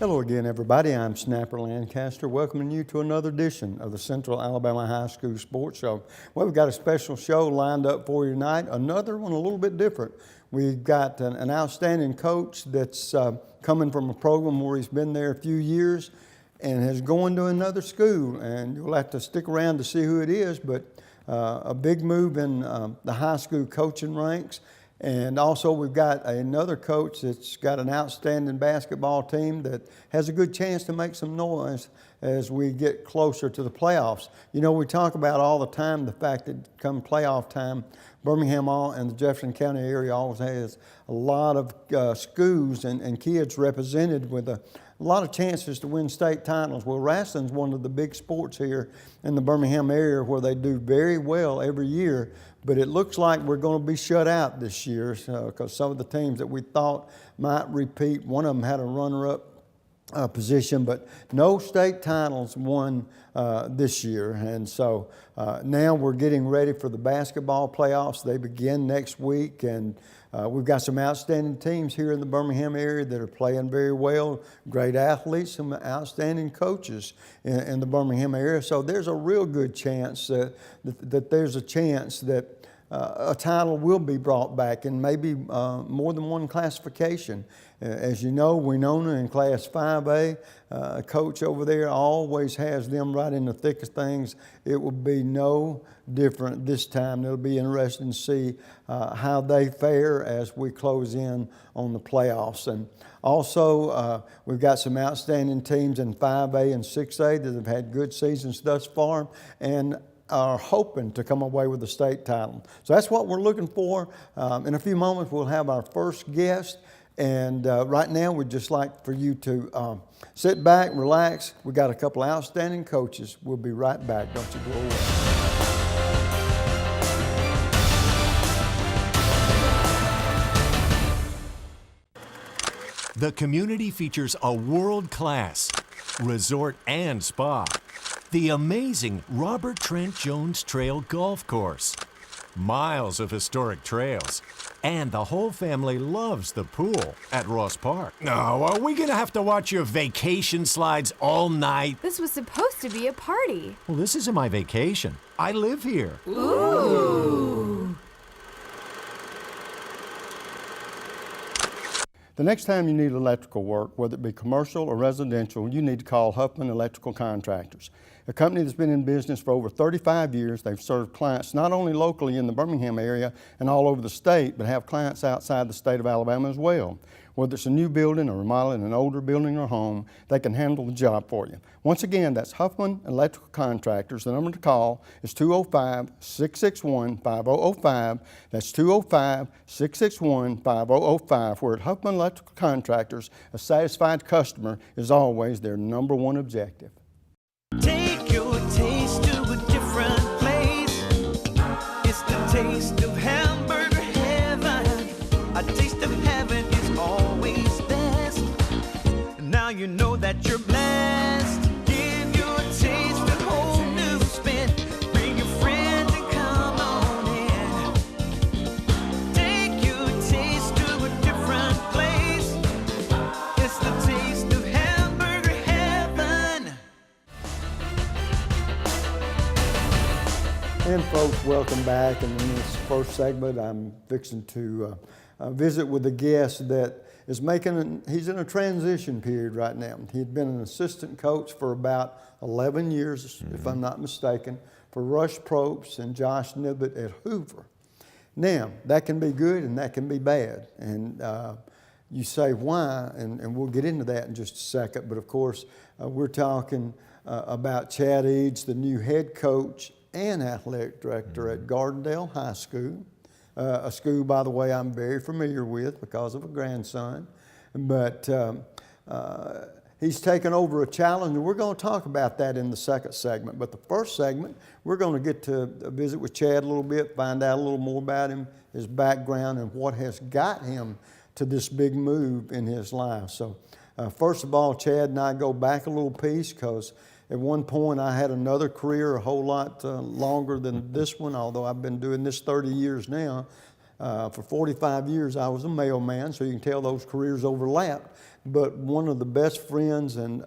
Hello again, everybody. I'm Snapper Lancaster, welcoming you to another edition of the Central Alabama High School Sports Show. Well, we've got a special show lined up for you tonight, another one a little bit different. We've got an outstanding coach that's coming from a program where he's been there a few years and has gone to another school, and you'll have to stick around to see who it is, but a big move in the high school coaching ranks. And also we've got another coach that's got an outstanding basketball team that has a good chance to make some noise as we get closer to the playoffs. You know, we talk about all the time the fact that come playoff time, Birmingham and the Jefferson County area always has a lot of schools and kids represented with a lot of chances to win state titles. Well, wrestling's one of the big sports here in the Birmingham area where they do very well every year, but it looks like we're going to be shut out this year because some of the teams that we thought might repeat, one of them had a runner-up position, but no state titles won this year. And so now we're getting ready for the basketball playoffs. They begin next week, and we've got some outstanding teams here in the Birmingham area that are playing very well, great athletes, some outstanding coaches in the Birmingham area. So there's a real good chance that there's a chance that a title will be brought back, and maybe more than one classification. As you know, Winona in Class 5A, a coach over there always has them right in the thick of things. It will be no different this time. It'll be interesting to see how they fare as we close in on the playoffs. And also, we've got some outstanding teams in 5A and 6A that have had good seasons thus far and are hoping to come away with the state title. So that's what we're looking for. In a few moments, we'll have our first guest. And right now, we'd just like for you to sit back, relax. We've got a couple of outstanding coaches. We'll be right back. Don't you go away. The community features a world-class resort and spa, the amazing Robert Trent Jones Trail Golf Course, miles of historic trails, and the whole family loves the pool at Ross Park. No, are we gonna have to watch your vacation slides all night? This was supposed to be a party. Well, this isn't my vacation. I live here. Ooh. The next time you need electrical work, whether it be commercial or residential, you need to call Huffman Electrical Contractors, a company that's been in business for over 35 years. They've served clients not only locally in the Birmingham area and all over the state, but have clients outside the state of Alabama as well. Whether it's a new building or remodeling an older building or home, they can handle the job for you. Once again, that's Huffman Electrical Contractors. The number to call is 205-661-5005. That's 205-661-5005. Where at Huffman Electrical Contractors, a satisfied customer is always their number one objective. Take your taste to a different place. It's the taste of hamburger heaven. A taste of heaven is always best. Now you know that you're blessed. Give your taste a whole new spin. Bring your friends and come on in. Take your taste to a different place. It's the taste of hamburger heaven. And folks, welcome back. And in this first segment, I'm fixing to visit with a guest that is he's in a transition period right now. He'd been an assistant coach for about 11 years, if I'm not mistaken, for Rush Probst and Josh Nibbett at Hoover. Now, that can be good and that can be bad. And you say why, and we'll get into that in just a second. But of course, we're talking about Chad Eads, the new head coach and athletic director at Gardendale High School, a school, by the way, I'm very familiar with because of a grandson. But he's taken over a challenge, and we're going to talk about that in the second segment. But the first segment, we're going to get to visit with Chad a little bit, find out a little more about him, his background, and what has got him to this big move in his life. So first of all, Chad and I go back a little piece because at one point I had another career a whole lot longer than this one, although I've been doing this 30 years now. For 45 years, I was a mailman, so you can tell those careers overlapped. But one of the best friends and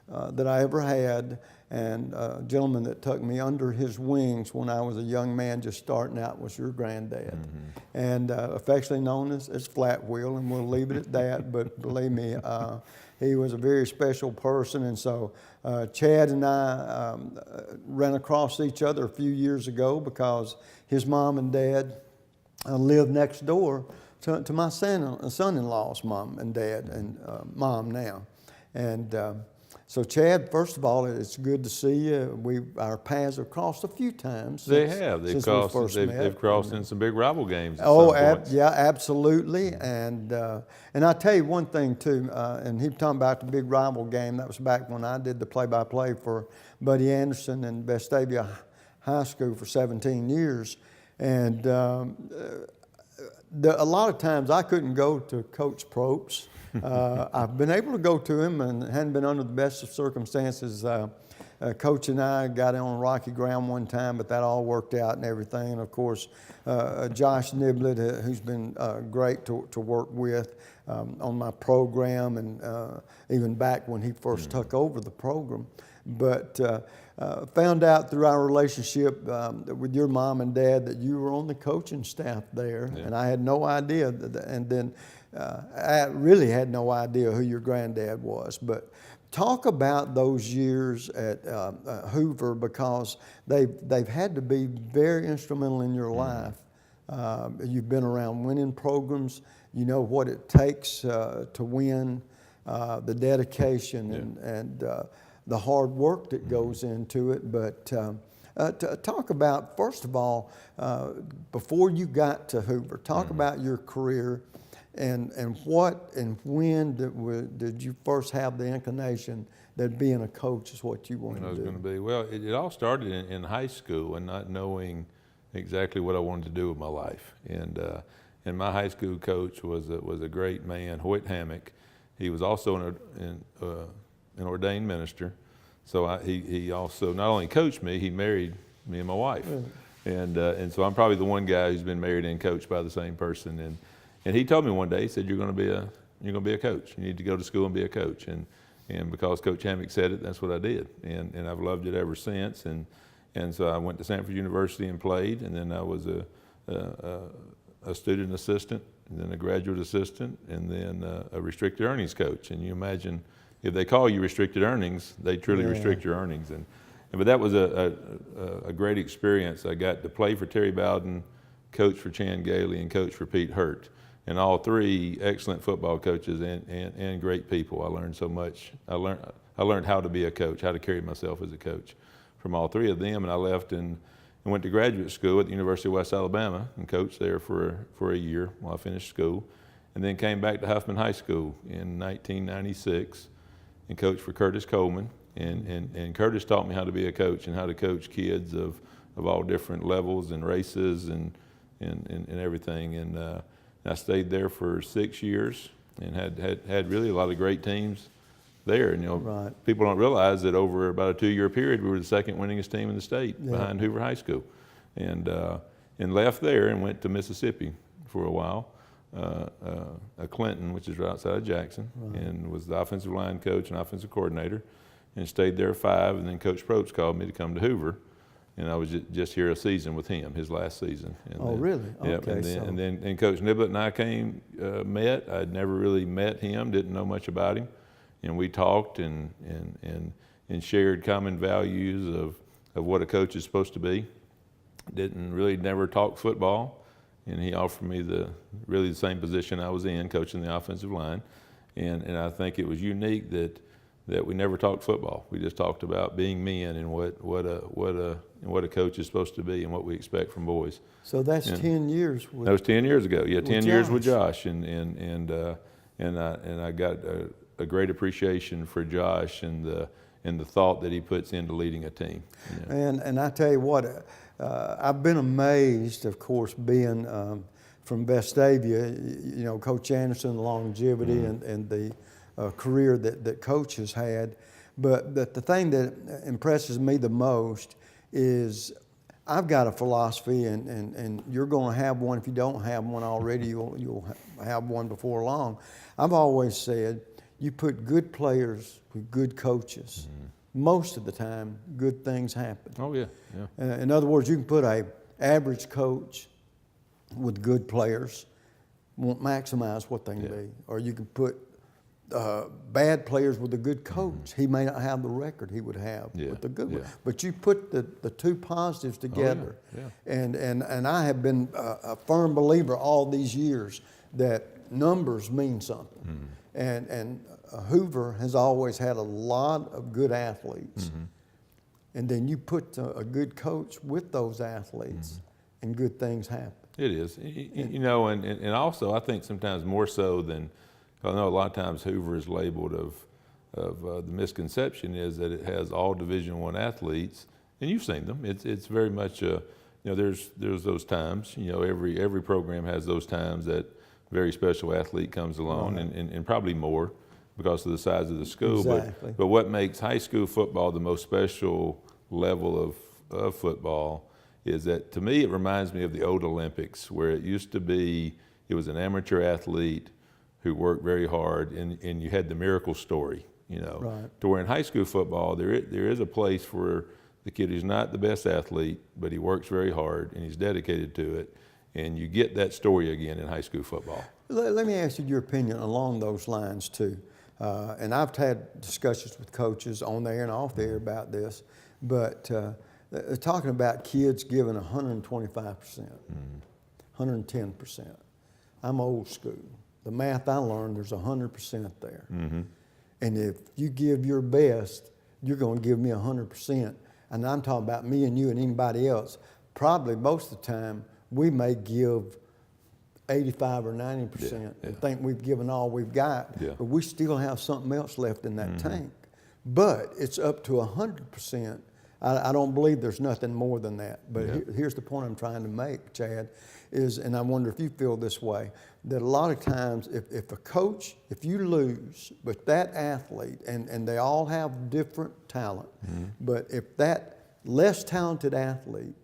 that I ever had, and a gentleman that took me under his wings when I was a young man just starting out, was your granddad. And affectionately known as Flat Wheel, and we'll leave it at that. But believe me, he was a very special person. And so Chad and I ran across each other a few years ago because his mom and dad lived next door to my son-in-law's mom and dad, and mom now. And so Chad, first of all, it's good to see you. Our paths have crossed a few times. They have. They've crossed in some big rival games. Yeah, absolutely. And I tell you one thing too. And he was talking about the big rival game. That was back when I did the play-by-play for Buddy Anderson and Vestavia High School for 17 years. And a lot of times I couldn't go to Coach Probst. I've been able to go to him, and hadn't been under the best of circumstances. Coach and I got on rocky ground one time, but that all worked out and everything. And of course, Josh Niblett, who's been great to work with on my program, and even back when he first took over the program. But found out through our relationship with your mom and dad that you were on the coaching staff there, and I had no idea. And then I really had no idea who your granddad was. But talk about those years at Hoover, because they've had to be very instrumental in your life. You've been around winning programs. You know what it takes to win, the dedication and the hard work that goes into it. But talk about, first of all, before you got to Hoover, talk about your career. And what and when did you first have the inclination that being a coach is what you wanted to do? I was going to be. Well, it all started in high school, and not knowing exactly what I wanted to do with my life. And my high school coach was a great man, Hoyt Hammock. He was also an ordained minister. So he also not only coached me, he married me and my wife. And so I'm probably the one guy who's been married and coached by the same person. And he told me one day, he said, you're going to be a coach. You need to go to school and be a coach. And because Coach Hammock said it, that's what I did. And I've loved it ever since. And so I went to Stanford University and played. And then I was a student assistant, and then a graduate assistant, and then a restricted earnings coach. And you imagine, if they call you restricted earnings, they truly restrict your earnings. But that was a great experience. I got to play for Terry Bowden, coach for Chan Gailey, and coach for Pete Hurt. And all three excellent football coaches and great people. I learned so much. I learned how to be a coach, how to carry myself as a coach from all three of them. And I left and went to graduate school at the University of West Alabama and coached there for a year while I finished school. And then came back to Huffman High School in 1996 and coached for Curtis Coleman. And Curtis taught me how to be a coach and how to coach kids of all different levels and races and everything. And I stayed there for 6 years and had really a lot of great teams there. And, people don't realize that over about a 2-year period, we were the second winningest team in the state behind Hoover High School. And left there and went to Mississippi for a while, Clinton, which is right outside of Jackson, and was the offensive line coach and offensive coordinator, and stayed there 5. And then Coach Probst called me to come to Hoover. And I was just here a season with him, his last season. And really? Yep. Okay. And then Coach Niblett and I met. I'd never really met him, didn't know much about him. And we talked and shared common values of what a coach is supposed to be. Never talk football. And he offered me really the same position I was in, coaching the offensive line. And I think it was unique that we never talked football. We just talked about being men and what a coach is supposed to be and what we expect from boys. So that's 10 years. That was 10 years ago. Yeah, 10 years with Josh, and I got a great appreciation for Josh and the thought that he puts into leading a team. And I tell you what, I've been amazed, of course, being from Vestavia. Coach Anderson, the longevity and the career that Coach has had. But the thing that impresses me the most is I've got a philosophy, and you're going to have one. If you don't have one already, you'll have one before long. I've always said, you put good players with good coaches. Most of the time, good things happen. Oh yeah, yeah. In other words, you can put a average coach with good players, won't maximize what they can be, or you can put bad players with a good coach. He may not have the record he would have with the good one. But you put the two positives together. And I have been a firm believer all these years that numbers mean something. And Hoover has always had a lot of good athletes. And then you put a good coach with those athletes and good things happen. It is. You know, and also I think sometimes more so than, I know a lot of times Hoover is labeled of the misconception is that it has all Division I athletes, and you've seen them. It's very much you know, there's those times. You know, every program has those times that very special athlete comes along, and probably more because of the size of the school. Exactly. But what makes high school football the most special level of football is that, to me, it reminds me of the old Olympics, where it used to be it was an amateur athlete who worked very hard, and you had the miracle story, you know. Right. To where in high school football, there is a place for the kid who's not the best athlete, but he works very hard and he's dedicated to it, and you get that story again in high school football. Let me ask you your opinion along those lines too. And I've had discussions with coaches on the air and off the air about this, but talking about kids giving 125%, 110%. I'm old school. The math I learned, there's 100% there. And if you give your best, you're going to give me 100%. And I'm talking about me and you and anybody else. Probably most of the time, we may give 85 or 90% and think we've given all we've got, but we still have something else left in that tank. But it's up to 100%. I don't believe there's nothing more than that. But here's the point I'm trying to make, Chad, is, and I wonder if you feel this way, that a lot of times if a coach, if you lose, but that athlete, and they all have different talent, but if that less talented athlete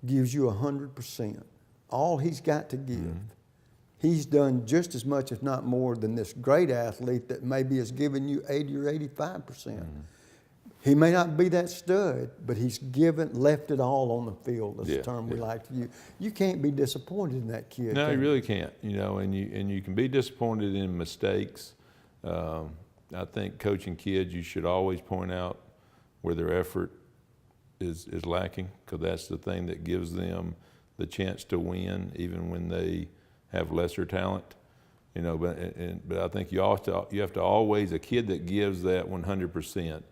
gives you 100%, all he's got to give, he's done just as much, if not more, than this great athlete that maybe has given you 80 or 85%. He may not be that stud, but he's left it all on the field. That's the term we like to use. You can't be disappointed in that kid. No, you really can't. You know, and you can be disappointed in mistakes. I think coaching kids, you should always point out where their effort is lacking, because that's the thing that gives them the chance to win, even when they have lesser talent. You know, but I think you have to always, a kid that gives that 100%.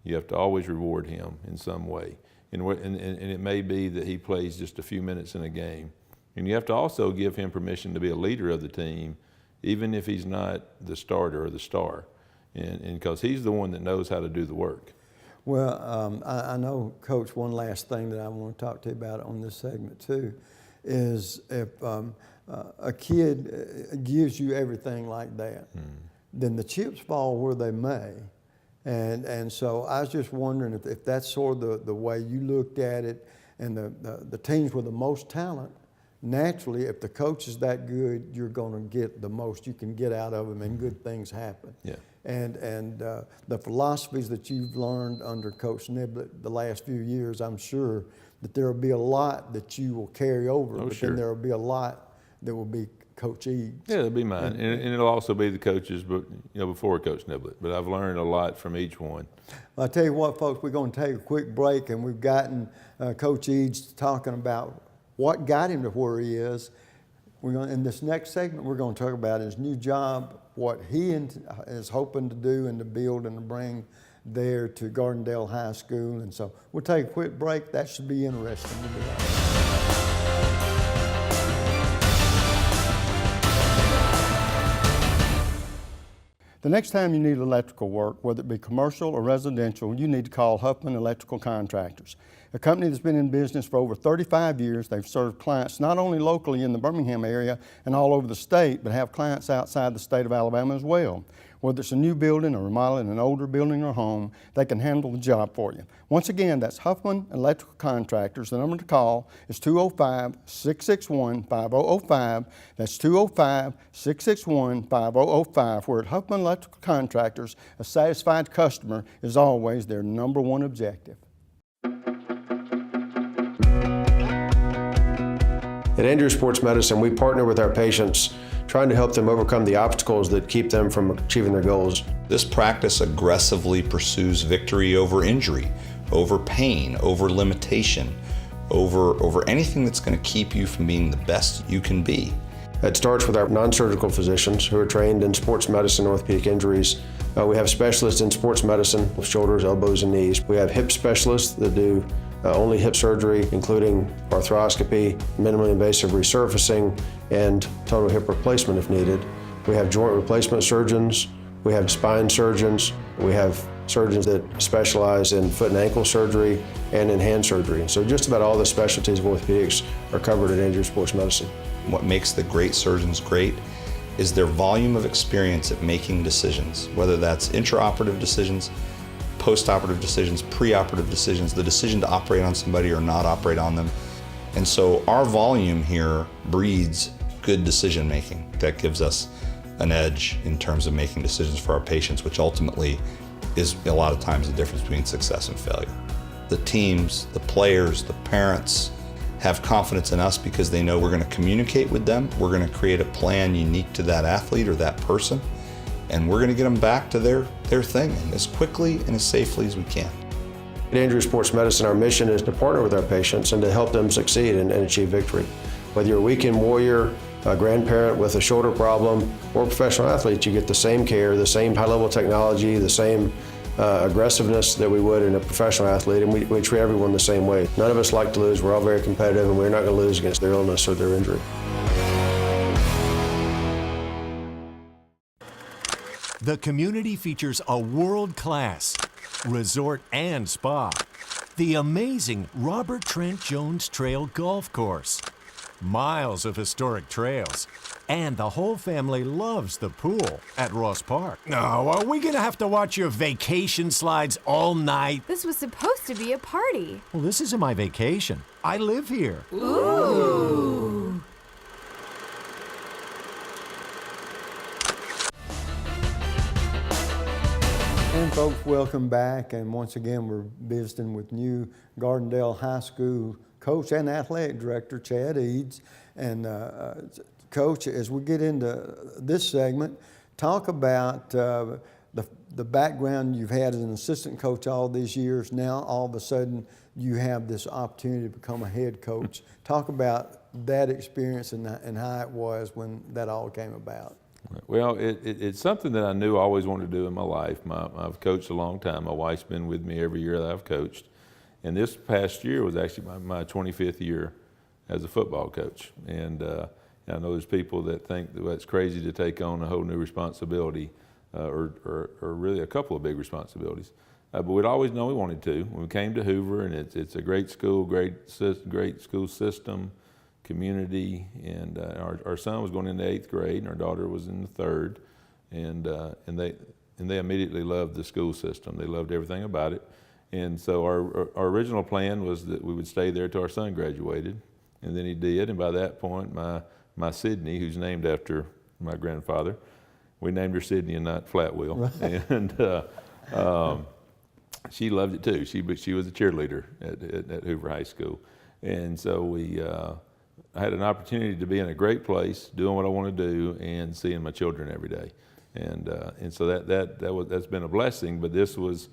You have to always reward him in some way. And it may be that he plays just a few minutes in a game. And you have to also give him permission to be a leader of the team, even if he's not the starter or the star. And because he's the one that knows how to do the work. Well, I know, Coach, one last thing that I want to talk to you about on this segment too, is if a kid gives you everything like that, then the chips fall where they may. And so I was just wondering if that's sort of the way you looked at it, and the teams with the most talent, naturally, if the coach is that good, you're going to get the most you can get out of them, and good things happen. Yeah. And the philosophies that you've learned under Coach Niblett the last few years, I'm sure that there will be a lot that you will carry over, then there will be a lot that will be Coach Eads. Yeah, it'll be mine, and it'll also be the coaches, but before Coach Niblett. But I've learned a lot from each one. Well, I tell you what, folks, we're going to take a quick break, and we've gotten Coach Eads talking about what got him to where he is. In this next segment, we're going to talk about his new job, what he is hoping to do and to build and to bring there to Gardendale High School. And so we'll take a quick break. That should be interesting. We'll be right back. The next time you need electrical work, whether it be commercial or residential, you need to call Huffman Electrical Contractors. a company that's been in business for over 35 years. They've served clients not only locally in the Birmingham area and all over the state, but have clients outside the state of Alabama as well. Whether it's a new building or remodeling an older building or home, they can handle the job for you. Once again, that's Huffman Electrical Contractors. The number to call is 205-661-5005. That's 205-661-5005. Where at Huffman Electrical Contractors, a satisfied customer is always their number one objective. At Andrew Sports Medicine, we partner with our patients, trying to help them overcome the obstacles that keep them from achieving their goals. This practice aggressively pursues victory over injury, over pain, over limitation, over anything that's going to keep you from being the best you can be. It starts with our non-surgical physicians who are trained in sports medicine and orthopedic injuries. We have specialists in sports medicine with shoulders, elbows, and knees. We have hip specialists that do only hip surgery, including arthroscopy, minimally invasive resurfacing, and total hip replacement if needed. We have joint replacement surgeons. We have spine surgeons. We have surgeons that specialize in foot and ankle surgery and in hand surgery. So just about all the specialties of orthopedics are covered at Andrew Sports Medicine. What makes the great surgeons great is their volume of experience at making decisions, whether that's intraoperative decisions, post-operative decisions, pre-operative decisions, the decision to operate on somebody or not operate on them. And so our volume here breeds good decision making. That gives us an edge in terms of making decisions for our patients, which ultimately is a lot of times the difference between success and failure. The teams, the players, the parents have confidence in us because they know we're going to communicate with them. We're going to create a plan unique to that athlete or that person, and we're going to get them back to their thing as quickly and as safely as we can. At Andrew Sports Medicine, our mission is to partner with our patients and to help them succeed and achieve victory. Whether you're a weekend warrior, a grandparent with a shoulder problem, or a professional athlete, you get the same care, the same high-level technology, the same aggressiveness that we would in a professional athlete, and we treat everyone the same way. None of us like to lose. We're all very competitive, and we're not going to lose against their illness or their injury. The community features a world-class resort and spa, the amazing Robert Trent Jones Trail Golf Course, miles of historic trails, and the whole family loves the pool at Ross Park. Now, are we gonna have to watch your vacation slides all night? This was supposed to be a party. Well, this isn't my vacation. I live here. Ooh. And folks, welcome back. And once again, we're visiting with new Gardendale High School coach and athletic director, Chad Eads. And Coach, as we get into this segment, talk about the background you've had as an assistant coach all these years. Now, all of a sudden, you have this opportunity to become a head coach. Talk about that experience and how it was when that all came about. Well, it's something that I knew I always wanted to do in my life. I've coached a long time. My wife's been with me every year that I've coached. And this past year was actually my 25th year as a football coach. And I know there's people that think that it's crazy to take on a whole new responsibility or really a couple of big responsibilities. But we'd always known we wanted to. When we came to Hoover, and it's a great school, great school system, community, and our son was going into 8th grade, and our daughter was in the 3rd, and they immediately loved the school system. They loved everything about it, and so our original plan was that we would stay there till our son graduated, and then he did, and by that point, my Sydney, who's named after my grandfather, we named her Sydney and not Flatwheel, and she loved it too. She was a cheerleader at Hoover High School, and so I had an opportunity to be in a great place, doing what I want to do, and seeing my children every day, and so that's been a blessing. But this was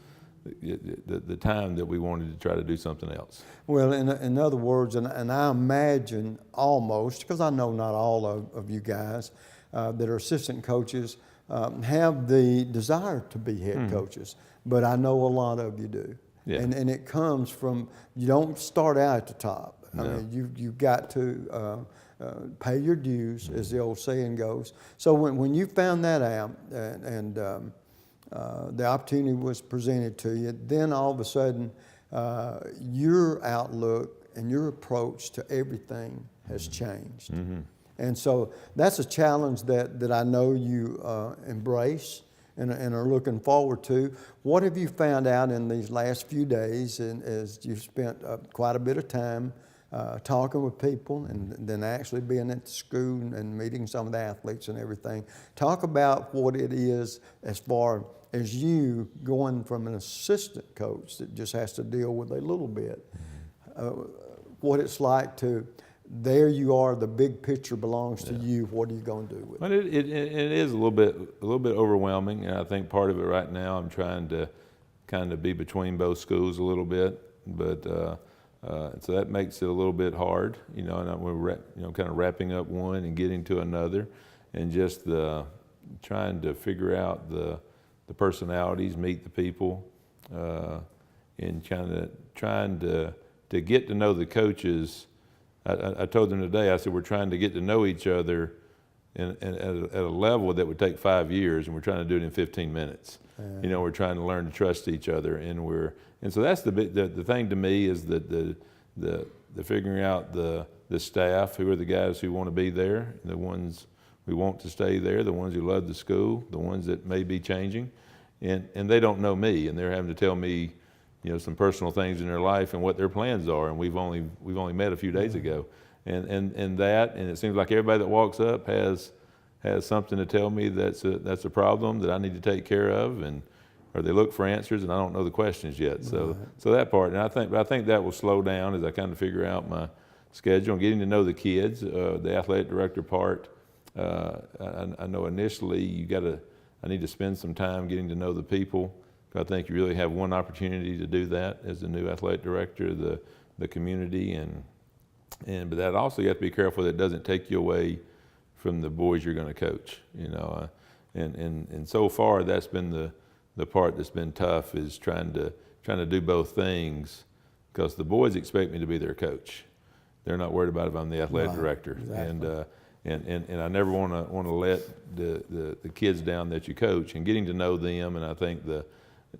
the time that we wanted to try to do something else. Well, in other words, and I imagine almost, because I know not all of you guys that are assistant coaches have the desire to be head coaches, but I know a lot of you do. Yeah. And it comes from, you don't start out at the top. No. I mean, you've got to pay your dues, as the old saying goes. So when you found that out and the opportunity was presented to you, then all of a sudden, your outlook and your approach to everything has changed. And so that's a challenge that I know you embrace and are looking forward to. What have you found out in these last few days, and as you've spent quite a bit of time talking with people and then actually being at the school and meeting some of the athletes and everything? Talk about what it is as far as you going from an assistant coach that just has to deal with a little bit, what it's like to, there you are, the big picture belongs to you. What are you going to do with it? Well, it is a little bit overwhelming, and I think part of it right now I'm trying to kind of be between both schools a little bit, but so that makes it a little bit hard, you know. And we're kind of wrapping up one and getting to another, and just trying to figure out the personalities, meet the people, and kind of trying to get to know the coaches. I told them today, I said, we're trying to get to know each other at a level that would take 5 years, and we're trying to do it in 15 minutes. You know, we're trying to learn to trust each other, and so that's the thing to me is that the figuring out the staff, who are the guys who want to be there, the ones who want to stay there, the ones who love the school, the ones that may be changing, and they don't know me, and they're having to tell me, you know, some personal things in their life and what their plans are, and we've only met a few days ago, and it seems like everybody that walks up has something to tell me that's a problem that I need to take care of, or they look for answers and I don't know the questions yet. So that part, and I think that will slow down as I kind of figure out my schedule and getting to know the kids. The athletic director part, I know initially I need to spend some time getting to know the people. I think you really have one opportunity to do that as the new athletic director, the community, but that also you have to be careful that it doesn't take you away from the boys you're going to coach, you know. And so far that's been the part that's been tough, is trying to do both things, because the boys expect me to be their coach. They're not worried about if I'm the athletic director, exactly. And I never want to let the kids down that you coach, and getting to know them, and I think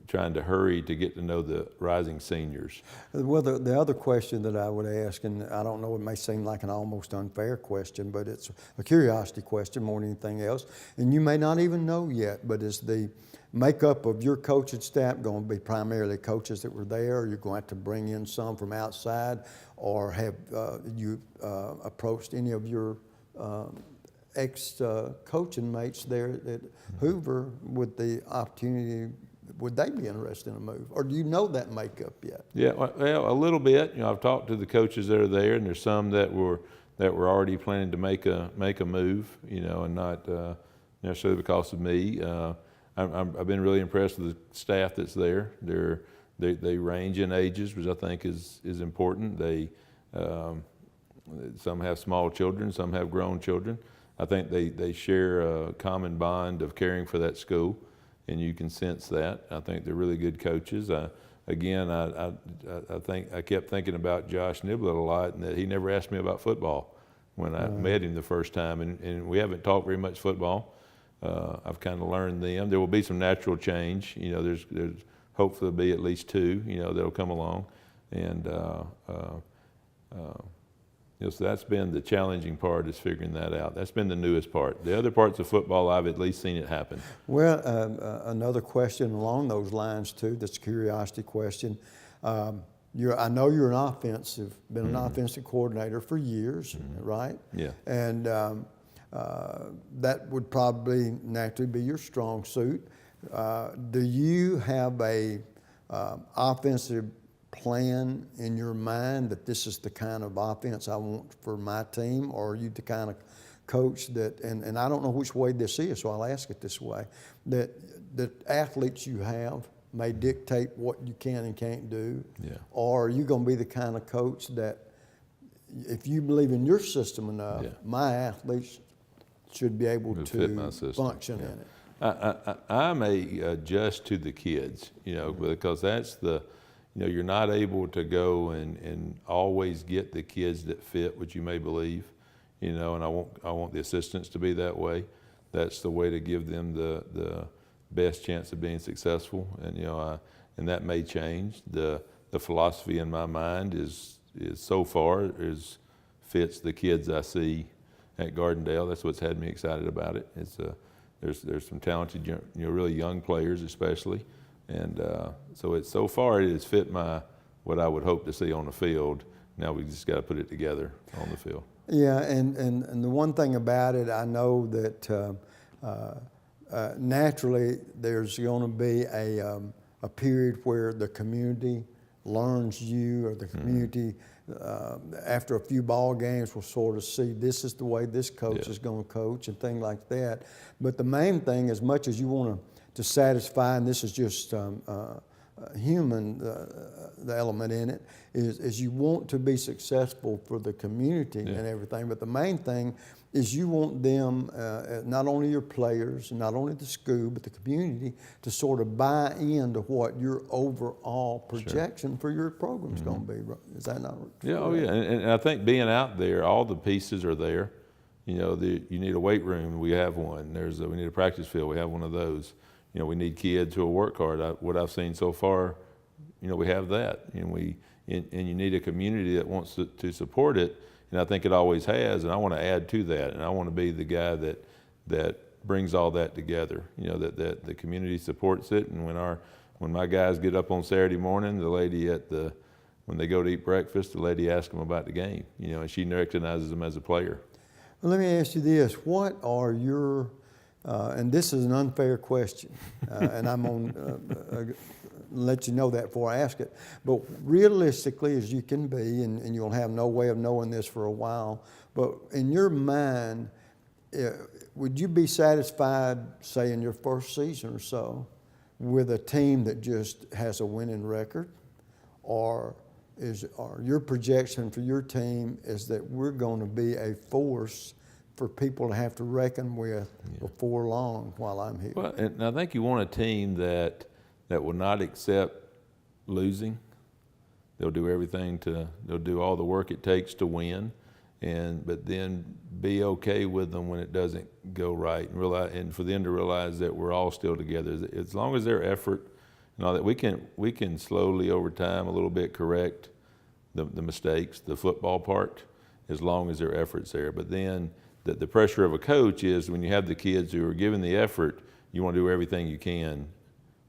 trying to hurry to get to know the rising seniors. Well, the other question that I would ask, and I don't know, it may seem like an almost unfair question, but it's a curiosity question more than anything else, and you may not even know yet, but is the makeup of your coaching staff going to be primarily coaches that were there, or you're going to have to bring in some from outside, or have you approached any of your ex-coaching mates there at Hoover with the opportunity? Would they be interested in a move, or do you know that makeup yet? Yeah, well, a little bit. You know, I've talked to the coaches that are there, and there's some that were already planning to make a move. You know, and not necessarily because of me. I've been really impressed with the staff that's there. They range in ages, which I think is important. Some have small children, some have grown children. I think they share a common bond of caring for that school, and you can sense that. I think they're really good coaches. I think I kept thinking about Josh Niblett a lot, and that he never asked me about football when I met him the first time, and we haven't talked very much football. I've kind of learned them. There will be some natural change. You know, there's hopefully be at least two, you know, that'll come along, and you know, so that's been the challenging part, is figuring that out. That's been the newest part. The other parts of football, I've at least seen it happen. Well, another question along those lines too, that's a curiosity question. I know you're been an offensive coordinator for years, right? Yeah. And that would probably naturally be your strong suit. Do you have a offensive plan in your mind that this is the kind of offense I want for my team, or are you the kind of coach that, and I don't know which way this is, so I'll ask it this way, that athletes you have may dictate what you can and can't do, or are you going to be the kind of coach that if you believe in your system enough, my athletes should be able to function in it? I may adjust to the kids, you know, because that's you know, you're not able to go and always get the kids that fit what you may believe, you know, and I want the assistants to be that way. That's the way to give them the best chance of being successful, and you know, and that may change. The the philosophy in my mind is so far fits the kids I see at Gardendale. That's what's had me excited about it. It's there's some talented, really young players especially, and so far it has fit what I would hope to see on the field. Now we just got to put it together on the field. Yeah, and the one thing about it, I know that naturally there's going to be a period where the community learns you, or the community after a few ball games will sort of see this is the way this coach is going to coach and things like that. But the main thing, as much as you want to satisfy, and this is just human, the element in it, is you want to be successful for the community and everything. But the main thing is you want them, not only your players, not only the school, but the community, to sort of buy into what your overall projection for your program is going to be. Is that not true? Yeah, oh yeah, and I think being out there, all the pieces are there. You need a weight room, we have one. We need a practice field, we have one of those. We need kids who will work hard. What I've seen so far, we have that. And you need a community that wants to support it. And I think it always has, and I want to add to that. And I want to be the guy that brings all that together. That the community supports it. And when my guys get up on Saturday morning, the lady when they go to eat breakfast, the lady asks them about the game. And she recognizes them as a player. Well, let me ask you this: what are your and this is an unfair question, and I'm going to let you know that before I ask it. But realistically, as you can be, and you'll have no way of knowing this for a while, but in your mind, would you be satisfied, say, in your first season or so, with a team that just has a winning record? Or your projection for your team is that we're going to be a force for people to have to reckon with before long while I'm here? Well, and I think you want a team that will not accept losing. They'll do they'll do all the work it takes to win, but then be okay with them when it doesn't go right, and for them to realize that we're all still together. As long as their effort and all that, we can slowly over time a little bit correct the mistakes, the football part, as long as their effort's there. But then the pressure of a coach is when you have the kids who are giving the effort, you want to do everything you can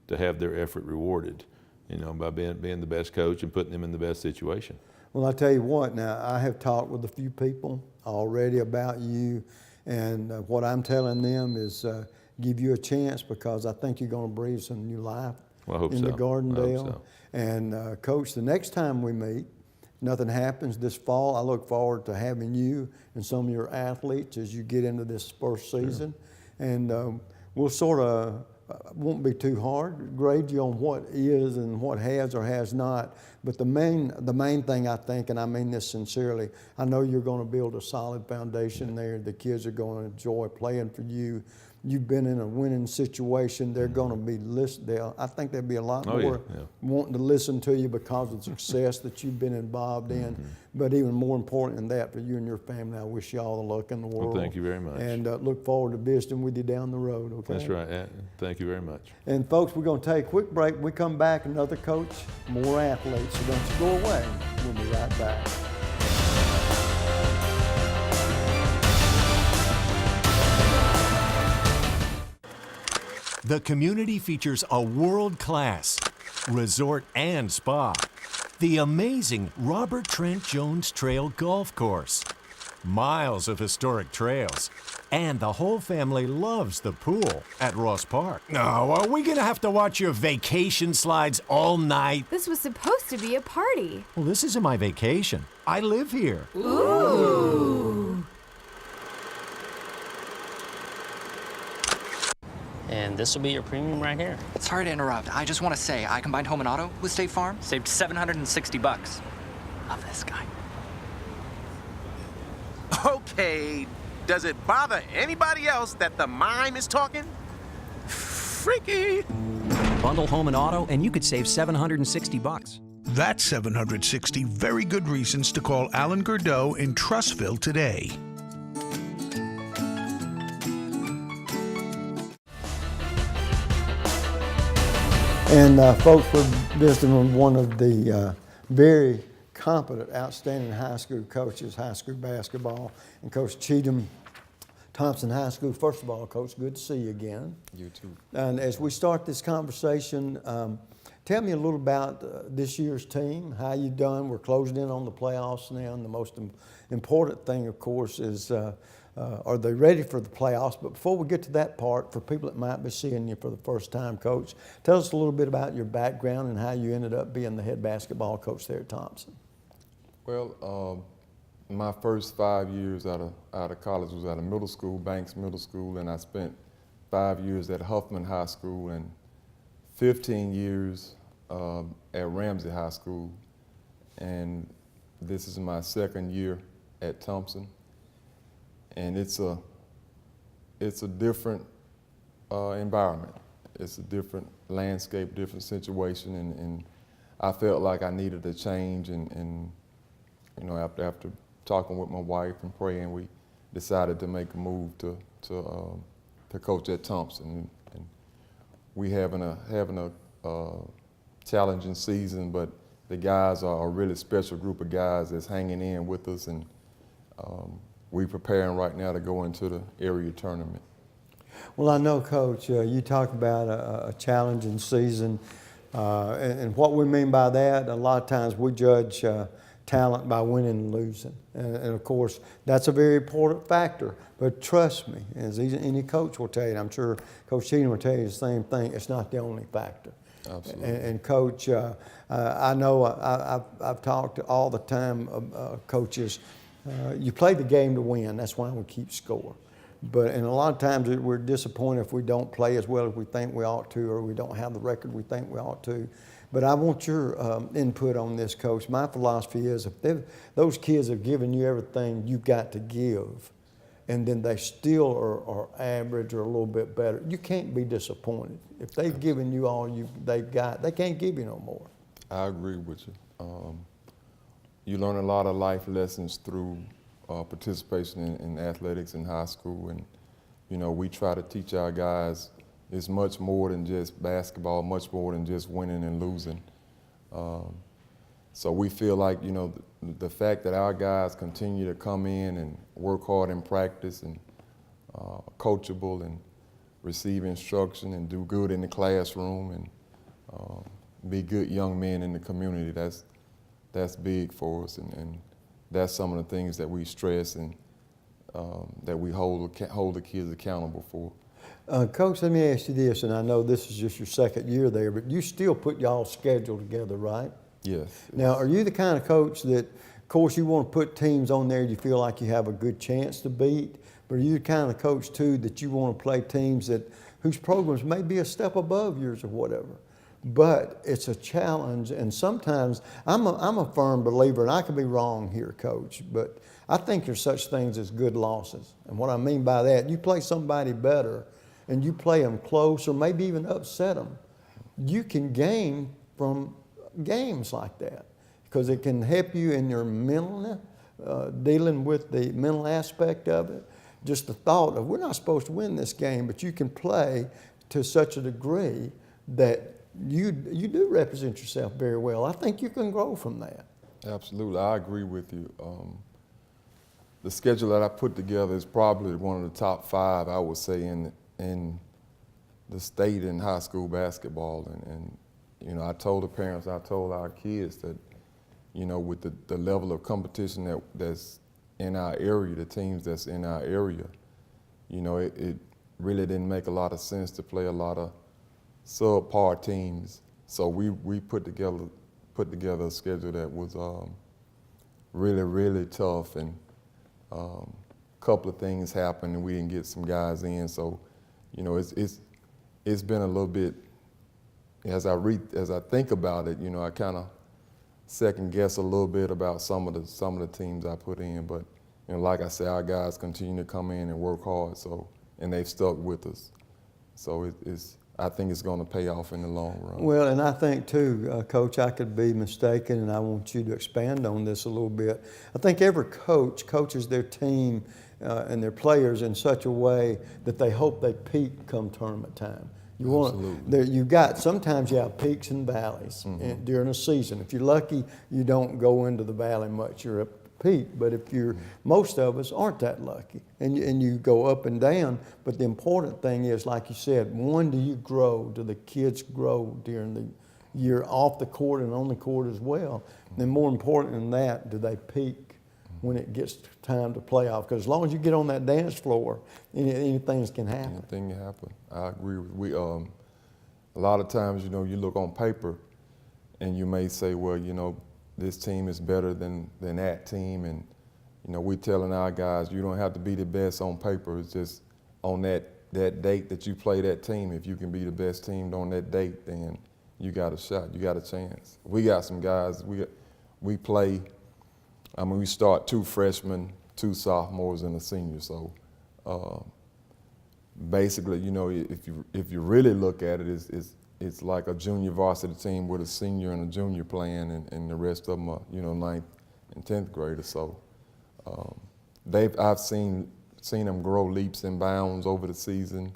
to have their effort rewarded, by being the best coach and putting them in the best situation. Well, I tell you what, now I have talked with a few people already about you, and what I'm telling them is give you a chance, because I think you're going to breathe some new life into Gardendale. So. And Coach, the next time we meet, nothing happens this fall, I look forward to having you and some of your athletes as you get into this first season. Sure. And we'll sort of, won't be too hard, grade you on what is and what has or has not. But the main thing, I think, and I mean this sincerely, I know you're going to build a solid foundation there. The kids are going to enjoy playing for you. You've been in a winning situation. They're going to be I think there'll be a lot more wanting to listen to you because of the success that you've been involved in. But even more important than that, for you and your family, I wish you all the luck in the world. Well, thank you very much. And look forward to visiting with you down the road, okay? That's right. Thank you very much. And folks, we're going to take a quick break. When we come back, another coach, more athletes. So don't you go away. We'll be right back. The community features a world-class resort and spa, the amazing Robert Trent Jones Trail Golf Course, miles of historic trails, and the whole family loves the pool at Ross Park. No, are we gonna have to watch your vacation slides all night? This was supposed to be a party. Well, this isn't my vacation. I live here. Ooh. And this will be your premium right here. Sorry to interrupt. I just want to say I combined home and auto with State Farm. Saved $760. Love this guy. Okay, does it bother anybody else that the mime is talking? Freaky. Bundle home and auto, and you could save $760. That's 760 very good reasons to call Alan Gardendale in Trussville today. And folks, we're visiting one of the very competent, outstanding high school coaches, high school basketball, and Coach Cheatham, Thompson High School. First of all, Coach, good to see you again. You too. And as we start this conversation, tell me a little about this year's team, how you done. We're closing in on the playoffs now, and the most important thing, of course, is are they ready for the playoffs? But before we get to that part, for people that might be seeing you for the first time, Coach, tell us a little bit about your background and how you ended up being the head basketball coach there at Thompson. Well, my first 5 years out of college was at a middle school, Banks Middle School, and I spent 5 years at Huffman High School and 15 years at Ramsey High School. And this is my second year at Thompson. And it's a different environment. It's a different landscape, different situation, and I felt like I needed a change. And you know, after talking with my wife and praying, we decided to make a move to coach at Thompson. And we having a challenging season, but the guys are a really special group of guys that's hanging in with us, and we're preparing right now to go into the area tournament. Well, I know, Coach, you talk about a challenging season, and what we mean by that, a lot of times we judge talent by winning and losing. And of course, that's a very important factor. But trust me, as any coach will tell you, I'm sure Coach Cheatham will tell you the same thing, it's not the only factor. Absolutely. And Coach, I know I've talked all the time, coaches, you play the game to win. That's why we keep score. And a lot of times we're disappointed if we don't play as well as we think we ought to, or we don't have the record we think we ought to. But I want your input on this, Coach. My philosophy is if those kids have given you everything you've got to give, and then they still are average or a little bit better, you can't be disappointed. If they've given you all they've got, they can't give you no more. I agree with you. You learn a lot of life lessons through participation in athletics in high school, and you know, we try to teach our guys it's much more than just basketball, much more than just winning and losing. So we feel like, you know, the fact that our guys continue to come in and work hard in practice and coachable and receive instruction and do good in the classroom and be good young men in the community, that's big for us, and that's some of the things that we stress and that we hold the kids accountable for. Coach, let me ask you this, and I know this is just your second year there, but you still put y'all's schedule together, right? Yes. Now, are you the kind of coach that, of course, you want to put teams on there you feel like you have a good chance to beat, but are you the kind of coach, too, that you want to play teams whose programs may be a step above yours or whatever? But it's a challenge, and sometimes I'm a firm believer, and I could be wrong here, Coach, but I think there's such things as good losses. And what I mean by that, you play somebody better, and you play them close or maybe even upset them, you can gain from games like that because it can help you in your mental, dealing with the mental aspect of it. Just the thought of, we're not supposed to win this game, but you can play to such a degree that you do represent yourself very well. I think you can grow from that. Absolutely, I agree with you. The schedule that I put together is probably one of the top 5, I would say, in the state in high school basketball. And you know, I told the parents, I told our kids that, you know, with the level of competition that's in our area, the teams that's in our area, you know, it really didn't make a lot of sense to play a lot of subpar teams. So we put together a schedule that was really, really tough, and a couple of things happened and we didn't get some guys in. So, you know, it's been a little bit, as I think about it, you know, I kind of second guess a little bit about some of the teams I put in, but you know, like I said, our guys continue to come in and work hard, and they've stuck with us. So I think it's going to pay off in the long run. Well, and I think too, Coach, I could be mistaken, and I want you to expand on this a little bit. I think every coach coaches their team and their players in such a way that they hope they peak come tournament time. You want Absolutely. you got sometimes you have peaks and valleys during a season. If you're lucky, you don't go into the valley much. You're at peak. But if you're most of us aren't that lucky, and you go up and down. But the important thing is, like you said, one, do you grow? Do the kids grow during the year off the court and on the court as well? And more important than that, do they peak when it gets time to play off? Because as long as you get on that dance floor, anything can happen. Anything can happen. I agree with a lot of times, you know, you look on paper and you may say, well, you know, this team is better than that team. And, you know, we're telling our guys, you don't have to be the best on paper. It's just on that date that you play that team. If you can be the best team on that date, then you got a shot, you got a chance. We got some guys, we play, I mean, we start 2 freshmen, 2 sophomores, and a senior. So basically, you know, if you really look at it, it's like a junior varsity team with a senior and a junior playing, and the rest of them are, you know, 9th and 10th graders. So I've seen them grow leaps and bounds over the season,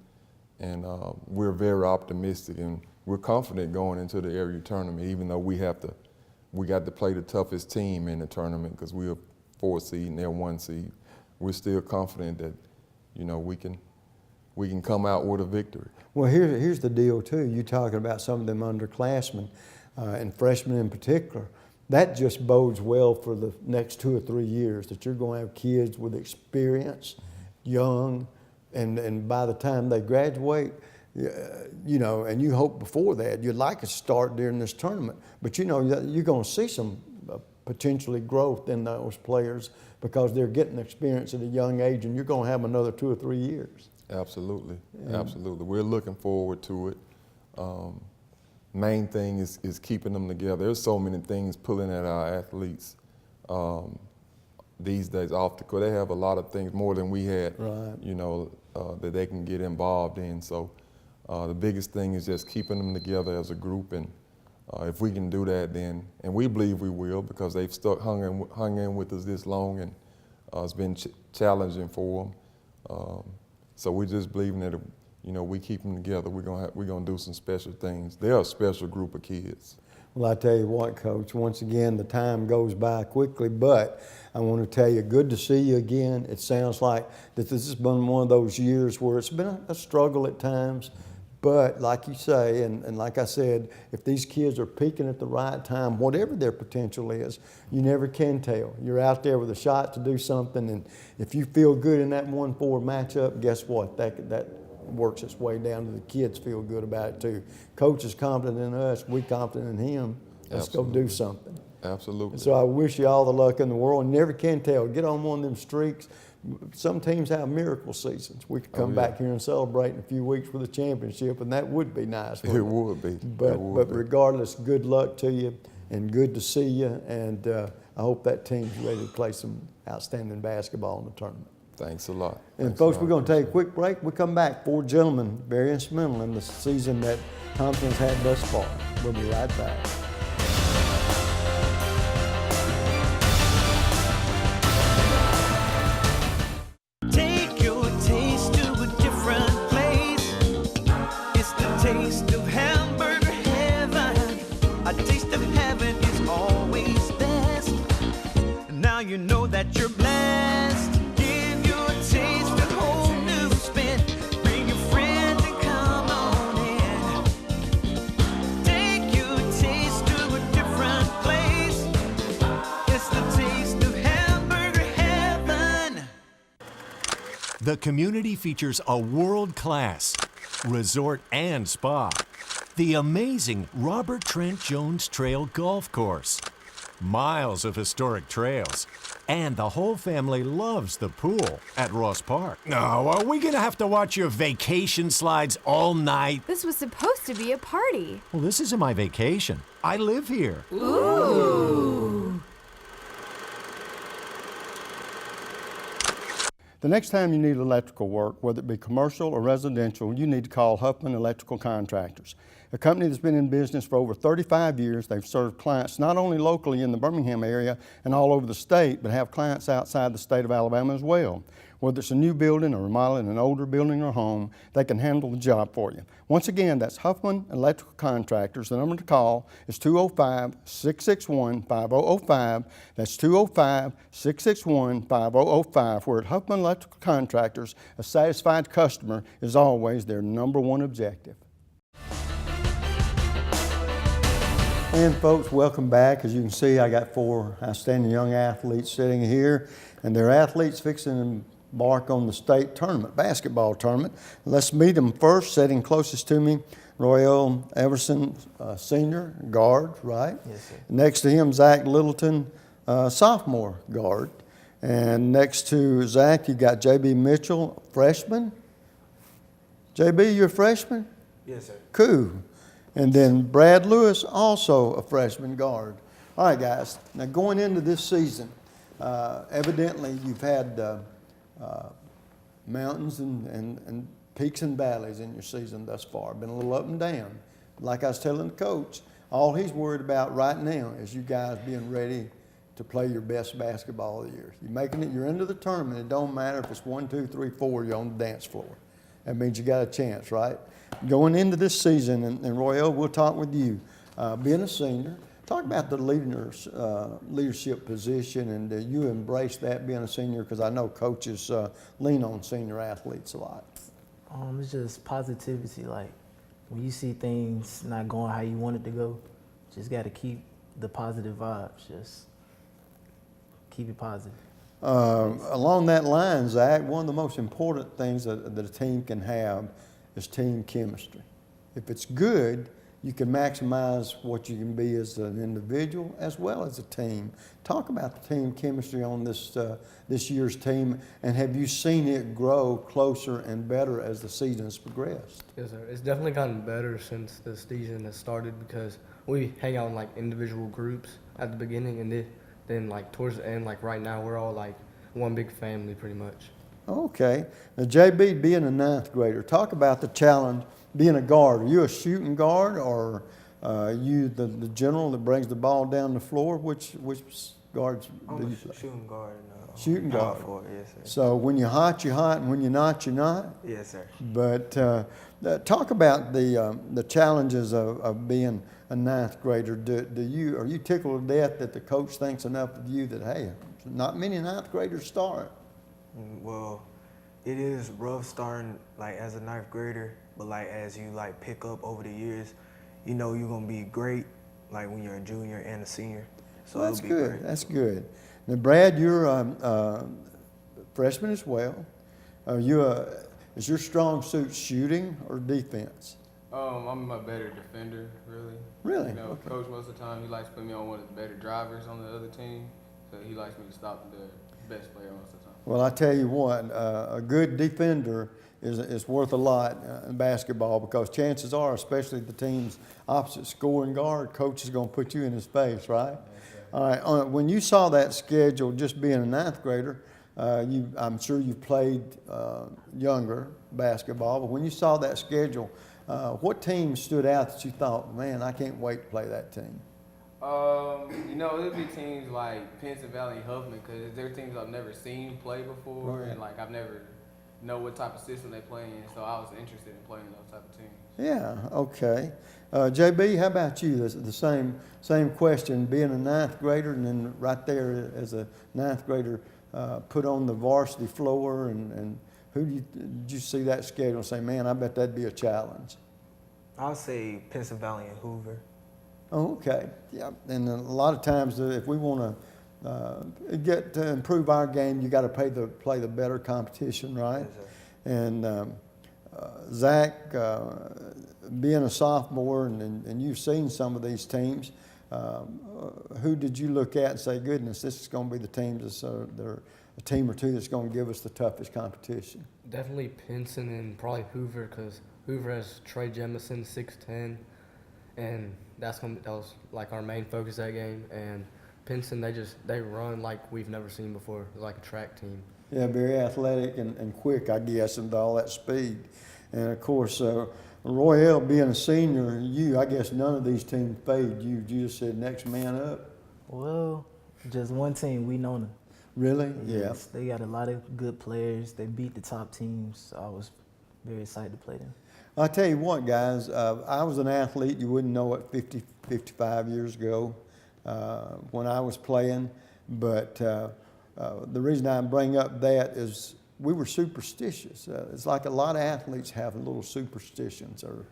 and we're very optimistic, and we're confident going into the area tournament, even though we got to play the toughest team in the tournament because we're a 4 seed and they're 1 seed. We're still confident that, you know, we can come out with a victory. Well, here's the deal too. You're talking about some of them underclassmen and freshmen in particular. That just bodes well for the next 2 or 3 years, that you're going to have kids with experience, young, and by the time they graduate, you know, and you hope before that, you'd like to start during this tournament, but you know, you're going to see some potentially growth in those players because they're getting experience at a young age, and you're going to have another 2 or 3 years. Absolutely, absolutely. We're looking forward to it. Main thing is keeping them together. There's so many things pulling at our athletes these days off the court. They have a lot of things more than we had, you know, that they can get involved in. So the biggest thing is just keeping them together as a group, and if we can do that, then, and we believe we will, because they've hung in with us this long, and it's been challenging for them. So we're just believing that, you know, we keep them together, we're gonna do some special things. They're a special group of kids. Well, I tell you what, Coach, once again, the time goes by quickly, but I want to tell you, good to see you again. It sounds like that this has been one of those years where it's been a struggle at times, but like you say, and like I said, if these kids are peaking at the right time, whatever their potential is, you never can tell. You're out there with a shot to do something, and if you feel good in that 1-4 matchup, guess what? That works its way down to the kids feel good about it too. Coach is confident in us, we confident in him. Let's go do something. Absolutely. So I wish you all the luck in the world. You never can tell. Get on one of them streaks. Some teams have miracle seasons. We could come back here and celebrate in a few weeks with a championship, and that would be nice. It would be. But regardless, good luck to you, and good to see you. And I hope that team's ready to play some outstanding basketball in the tournament. Thanks a lot. And folks, we're going to take a quick break. We come back. 4 gentlemen, very instrumental in the season that Thompson's had thus far. We'll be right back. Take your taste to a different place. It's the taste of hamburger heaven. A taste of heaven is always best. Now you know that you're blessed. Give your taste a whole new spin. Bring your friends and come on in. Take your taste to a different place. It's the taste of hamburger heaven. The community features a world-class resort and spa, the amazing Robert Trent Jones Trail Golf Course, miles of historic trails, and the whole family loves the pool at Ross Park. No, are we gonna have to watch your vacation slides all night? This was supposed to be a party. Well, this isn't my vacation. I live here. Ooh. The next time you need electrical work, whether it be commercial or residential, you need to call Huffman Electrical Contractors, a company that's been in business for over 35 years. They've served clients not only locally in the Birmingham area and all over the state, but have clients outside the state of Alabama as well. Whether it's a new building or remodeling an older building or home, they can handle the job for you. Once again, that's Huffman Electrical Contractors. The number to call is 205-661-5005. That's 205-661-5005. Where at Huffman Electrical Contractors, a satisfied customer is always their #1 objective. And folks, welcome back. As you can see, I got 4 outstanding young athletes sitting here, and they're athletes fixing to embark on the state tournament, basketball tournament. Let's meet them first. Sitting closest to me, Royale Everson, senior guard, right? Yes, sir. Next to him, Zach Littleton, sophomore guard. And next to Zach, you got JB Mitchell, freshman. JB, you're a freshman? Yes, sir. Cool. And then Brad Lewis, also a freshman guard. All right, guys. Now going into this season, evidently you've had mountains and peaks and valleys in your season thus far. Been a little up and down. Like I was telling the coach, all he's worried about right now is you guys being ready to play your best basketball of the year. You're making it. You're into the tournament. It don't matter if it's 1, 2, 3, 4. You're on the dance floor. That means you got a chance, right? Going into this season, and Royale, we'll talk with you. Being a senior, talk about the leadership position, and you embrace that being a senior, because I know coaches lean on senior athletes a lot. It's just positivity. Like when you see things not going how you want it to go, just got to keep the positive vibes. Just keep it positive. Along that line, Zach, one of the most important things that a team can have is team chemistry. If it's good, you can maximize what you can be as an individual as well as a team. Talk about the team chemistry on this year's team, and have you seen it grow closer and better as the season's progressed? Yes, sir. It's definitely gotten better since the season has started, because we hang out in like individual groups at the beginning, and then like towards the end, like right now, we're all like one big family pretty much. Okay. Now, JB, being a 9th grader, talk about the challenge being a guard. Are you a shooting guard, or you the general that brings the ball down the floor? Which guards do you play? Shooting guard. Shooting guard. Yes, sir. So when you're hot, and when you're not, you're not? Yes, sir. But talk about the challenges of being a 9th grader. Are you tickled to death that the coach thinks enough of you that, hey, not many 9th graders start? Well, it is rough starting like as a 9th grader, but like as you like pick up over the years, you know you're gonna be great like when you're a junior and a senior. So well, that's it'll be good. great. That's good. Now, Brad, you're a freshman as well. Is your strong suit shooting or defense? I'm a better defender, really. Really? You know, Okay. Coach most of the time he likes to put me on one of the better drivers on the other team, so he likes me to stop the best player most of the time. Well, I tell you what, a good defender is worth a lot in basketball, because chances are, especially the team's opposite scoring guard, coach is going to put you in his face, right? All right. When you saw that schedule, just being a 9th grader, I'm sure you played younger basketball, but when you saw that schedule, what team stood out that you thought, man, I can't wait to play that team? You know, it'll be teams like Pinson Valley and Huffman, because they're teams I've never seen play before, Right. and like I've never know what type of system they play in, so I was interested in playing those type of teams. Yeah, okay. JB, how about you? The same question, being a 9th grader, and then right there as a 9th grader, put on the varsity floor, and did you see that schedule and say, man, I bet that'd be a challenge? I'll say Pinson Valley and Hoover. Oh, okay. Yeah, and a lot of times if we want to get to improve our game, you got to play the better competition, right? Yes, sir. And Zach, being a sophomore, and you've seen some of these teams, who did you look at and say, goodness, this is going to be the team they're a team or two that's going to give us the toughest competition? Definitely Pinson and probably Hoover, because Hoover has Trey Jemison, 6'10", and that was like our main focus that game. And Pinson, they run like we've never seen before. It's like a track team. Yeah, very athletic and quick, I guess, and all that speed. And of course, Royale, being a senior, I guess none of these teams fade you. You just said next man up. Well, just one team, we know them. Really? Yes, they got a lot of good players. They beat the top teams. So I was very excited to play them. I'll tell you what, guys, I was an athlete, you wouldn't know it 50, 55 years ago when I was playing, but the reason I bring up that is we were superstitious. It's like a lot of athletes have little superstitions or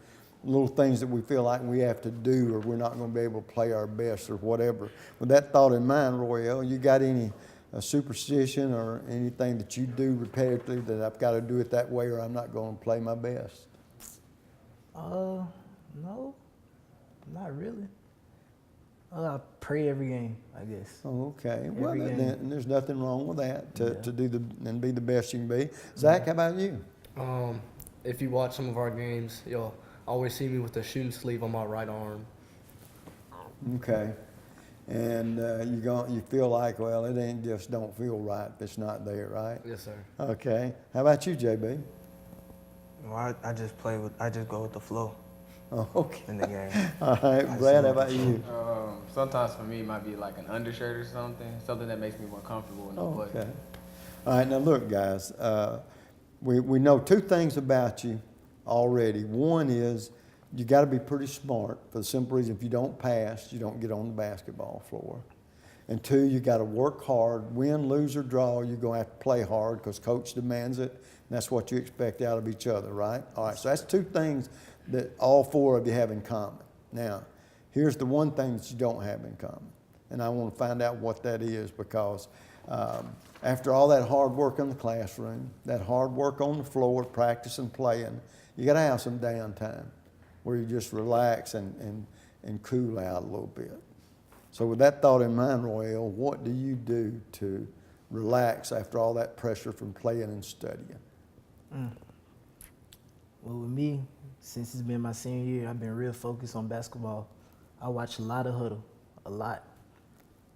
little things that we feel like we have to do or we're not going to be able to play our best or whatever. With that thought in mind, Royale, you got any superstition or anything that you do repetitively that I've got to do it that way or I'm not going to play my best? No, not really. I pray every game, I guess. Oh, okay. Every Well, game. then there's nothing wrong with that to do and be the best you can be. Zach, how about you? If you watch some of our games, you'll always see me with the shooting sleeve on my right arm. Okay. And you feel like, well, it ain't just don't feel right if it's not there, right? Yes, sir. Okay. How about you, JB? Well, I just go with the flow. Oh, okay. In the game. All right, Brad, how about you? Sometimes for me it might be like an undershirt or something that makes me more comfortable when I play. Okay. All right, now look, guys, we know two things about you already. One is you got to be pretty smart for the simple reason if you don't pass, you don't get on the basketball floor. And two, you got to work hard, win, lose, or draw. You're going to have to play hard because coach demands it. And that's what you expect out of each other, right? All right, so that's two things that all four of you have in common. Now, here's the one thing that you don't have in common. And I want to find out what that is because after all that hard work in the classroom, that hard work on the floor, practicing, playing, you got to have some downtime where you just relax and cool out a little bit. So with that thought in mind, Royale, what do you do to relax after all that pressure from playing and studying? Well, with me, since it's been my senior year, I've been real focused on basketball. I watch a lot of Huddle, a lot.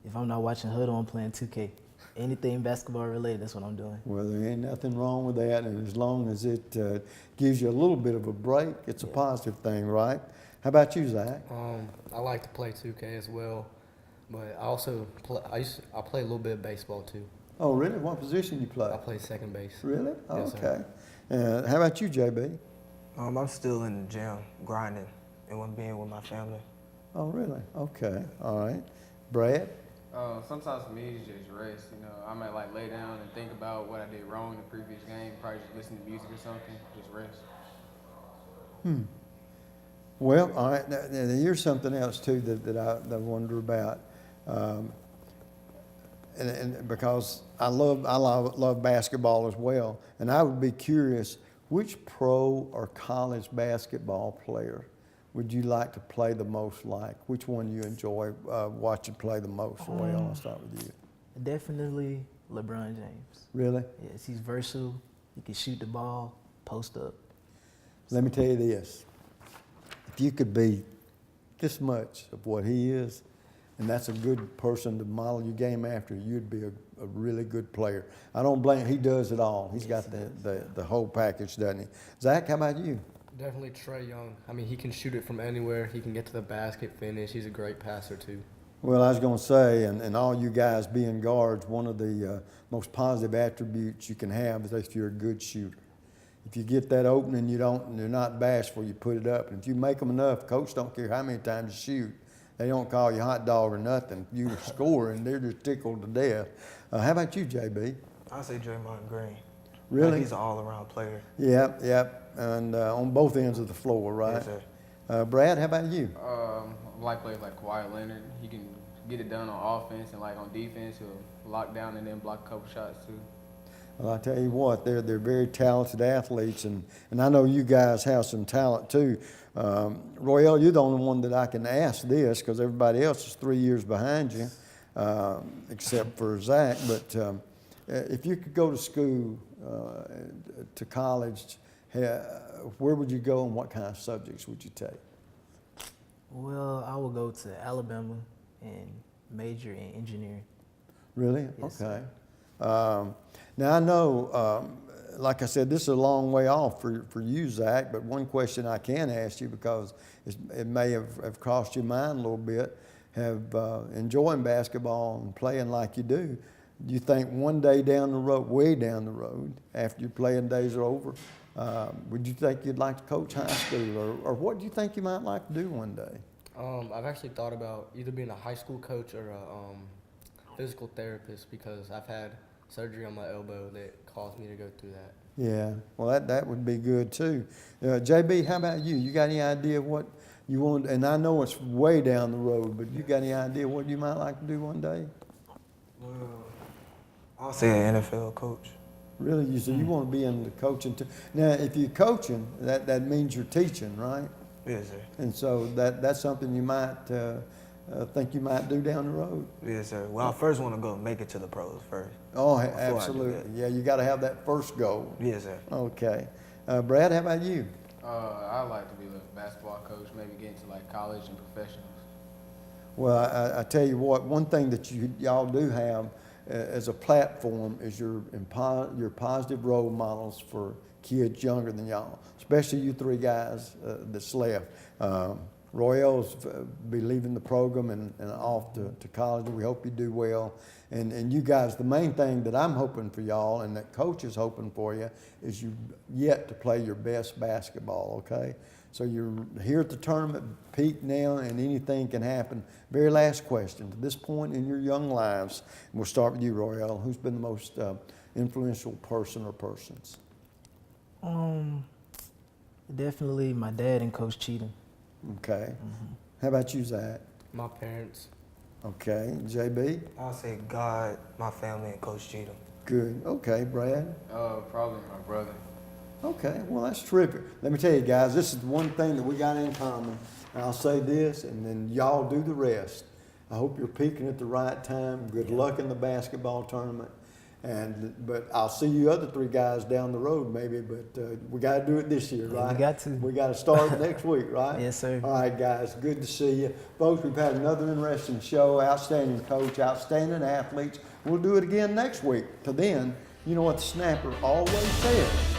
If I'm not watching Huddle, I'm playing 2K. Anything basketball related, that's what I'm doing. Well, there ain't nothing wrong with that, and as long as it gives you a little bit of a break, it's a positive thing, right? How about you, Zach? I like to play 2K as well, but I also I play a little bit of baseball too. Oh, really? What position you play? I play second base. Really? Oh, Yes, okay. sir. How about you, JB? I'm still in the gym, grinding, and being with my family. Oh, really? Okay. All right. Brad? Sometimes for me, it's just rest. I might like lay down and think about what I did wrong in the previous game, probably just listen to music or something, just rest. Well, all right. Now, here's something else, too, that I wonder about. And because I love basketball as well, and I would be curious, which pro or college basketball player would you like to play the most like? Which one you enjoy watching play the most? Well, I'll start with you. Definitely LeBron James. Really? Yes, he's versatile. He can shoot the ball, post up. Let me tell you this. If you could be this much of what he is, and that's a good person to model your game after, you'd be a really good player. I don't blame, he does it all. He's got the whole package, doesn't he? Zach, how about you? Definitely Trae Young. I mean, he can shoot it from anywhere. He can get to the basket, finish. He's a great passer too. Well, I was going to say, and all you guys being guards, one of the most positive attributes you can have is if you're a good shooter. If you get that opening, you're not bashful, you put it up. And if you make them enough, coach don't care how many times you shoot. They don't call you hot dog or nothing. You score, and they're just tickled to death. How about you, JB? I say Draymond Green. Really? Like he's an all-around player. Yep. And on both ends of the floor, right? Yes, sir. Brad, how about you? I like players like Kawhi Leonard. He can get it done on offense, and like on defense, he'll lock down and then block a couple shots too. Well, I tell you what, they're very talented athletes, and I know you guys have some talent too. Royale, you're the only one that I can ask this because everybody else is 3 years behind you, except for Zach. But if you could go to school, to college, where would you go and what kind of subjects would you take? Well, I will go to Alabama and major in engineering. Really? Yes, okay. Now I know, like I said, this is a long way off for you, Zach, but one question I can ask you because it may have crossed your mind a little bit, enjoying basketball and playing like you do, Do you think one day down the road, way down the road, after your playing days are over, would you think you'd like to coach high school, or what do you think you might like to do one day? I've actually thought about either being a high school coach or a physical therapist because I've had surgery on my elbow that caused me to go through that. Yeah, well, that would be good too. JB, how about you? You got any idea what you want? And I know it's way down the road, but you got any idea what you might like to do one day? Well, I'll say an NFL coach. Really? You so you want to be in the coaching too? Now, if you're coaching, that means you're teaching, right? Yes, sir. And so that's something you might think you might do down the road. Yes, sir. Well, I first want to go make it to the pros first. Oh, before I do absolutely. Yeah, you got to have that first goal. Yes, sir. Okay. Brad, how about you? I'd like to be a basketball coach, maybe get into like college and professionals. Well, I tell you what, one thing that y'all do have as a platform is your positive role models for kids younger than y'all, especially you three guys that's left. Royale's be leaving the program and off to college. We hope you do well. And you guys, the main thing that I'm hoping for y'all and that coach is hoping for you is you yet to play your best basketball, okay? So you're here at the tournament, peak now, and anything can happen. Very last question. To this point in your young lives, and we'll start with you, Royale. Who's been the most influential person or persons? Definitely my dad and Coach Cheatham. Okay. How about you, Zach? My parents. Okay. JB? I'll say God, my family, and Coach Cheatham. Good. Okay. Brad? Probably my brother. Okay, well, that's terrific. Let me tell you, guys, this is one thing that we got in common. And I'll say this, and then y'all do the rest. I hope you're peaking at the right time. Good luck in the basketball tournament. But I'll see you other three guys down the road maybe, but we got to do it this year, right? We got to. We got to start next week, right? Yes, sir. All right, guys, good to see you. Folks, we've had another interesting show. Outstanding coach, outstanding athletes. We'll do it again next week. Till then, you know what the snapper always says.